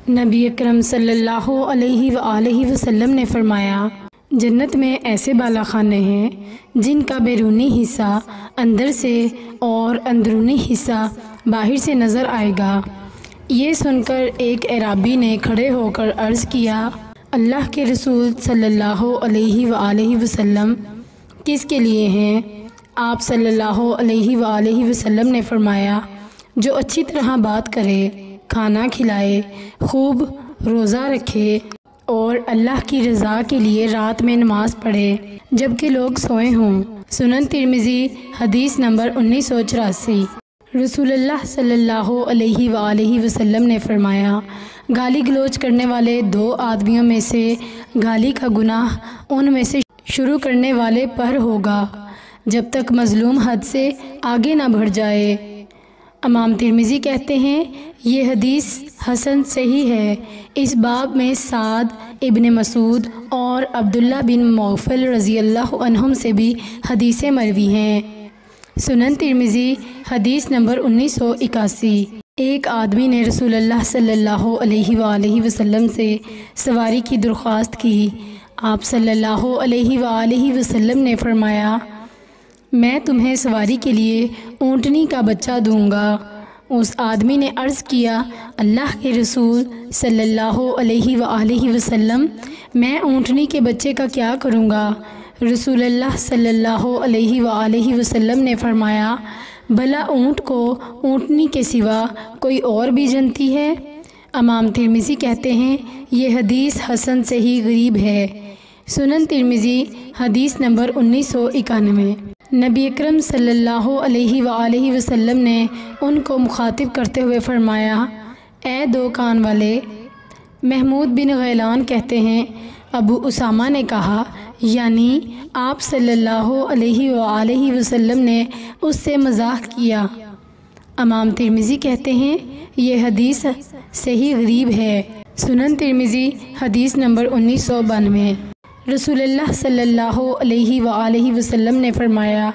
نبی اکرم صلی اللہ علیہ وآلہ وسلم نے فرمایا، جنت میں ایسے بالا خانے ہیں جن کا بیرونی حصہ اندر سے اور اندرونی حصہ باہر سے نظر آئے گا۔ یہ سن کر ایک اعرابی نے کھڑے ہو کر عرض کیا، اللہ کے رسول صلی اللہ علیہ وآلہ وسلم کس کے لیے ہیں؟ آپ صلی اللہ علیہ وآلہ وسلم نے فرمایا، جو اچھی طرح بات کرے، کھانا کھلائے، خوب روزہ رکھے اور اللہ کی رضا کے لیے رات میں نماز پڑھے جبکہ لوگ سوئے ہوں۔ سنن ترمذی حدیث نمبر 1984۔ رسول اللہ صلی اللہ علیہ وآلہ وسلم نے فرمایا، گالی گلوچ کرنے والے دو آدمیوں میں سے گالی کا گناہ ان میں سے شروع کرنے والے پر ہوگا جب تک مظلوم حد سے آگے نہ بڑھ جائے۔ امام ترمذی کہتے ہیں، یہ حدیث حسن صحیح ہے۔ اس باب میں سعد ابن مسعود اور عبداللہ بن مغفل رضی اللہ عنہم سے بھی حدیثیں مروی ہیں۔ سنن ترمذی حدیث نمبر 1981۔ ایک آدمی نے رسول اللہ صلی اللہ علیہ وآلہ وسلم سے سواری کی درخواست کی۔ آپ صلی اللہ علیہ وآلہ وسلم نے فرمایا، میں تمہیں سواری کے لیے اونٹنی کا بچہ دوں گا۔ اس آدمی نے عرض کیا، اللہ کے رسول صلی اللہ علیہ وآلہ وسلم، میں اونٹنی کے بچے کا کیا کروں گا؟ رسول اللہ صلی اللہ علیہ وآلہ وسلم نے فرمایا، بھلا اونٹ کو اونٹنی کے سوا کوئی اور بھی جنتی ہے؟ امام ترمذی کہتے ہیں، یہ حدیث حسن صحیح غریب ہے۔ سنن ترمذی حدیث نمبر 1991۔ نبی اکرم صلی اللہ علیہ وآلہ وسلم نے ان کو مخاطب کرتے ہوئے فرمایا، اے دو کان والے۔ محمود بن غیلان کہتے ہیں، ابو اسامہ نے کہا، یعنی آپ صلی اللہ علیہ وآلہ وسلم نے اس سے مزاح کیا۔ امام ترمذی کہتے ہیں، یہ حدیث صحیح غریب ہے۔ سنن ترمذی حدیث نمبر 1992۔ رسول اللہ صلی اللہ علیہ وآلہ وسلم نے فرمایا،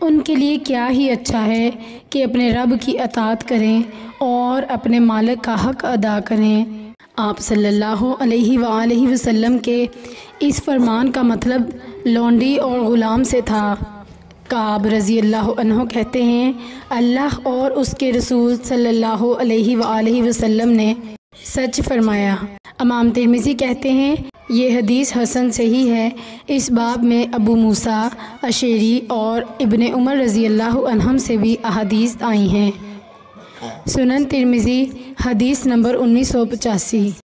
ان کے لیے کیا ہی اچھا ہے کہ اپنے رب کی اطاعت کریں اور اپنے مالک کا حق ادا کریں۔ آپ صلی اللہ علیہ وآلہ وسلم کے اس فرمان کا مطلب لونڈی اور غلام سے تھا۔ کعب رضی اللہ عنہ کہتے ہیں، اللہ اور اس کے رسول صلی اللہ علیہ وآلہ وسلم نے سچ فرمایا۔ امام ترمذی کہتے ہیں، یہ حدیث حسن صحیح ہے۔ اس باب میں ابو موسیٰ اشعری اور ابن عمر رضی اللہ عنہم سے بھی احادیث آئی ہیں۔ سنن ترمذی حدیث نمبر 1985۔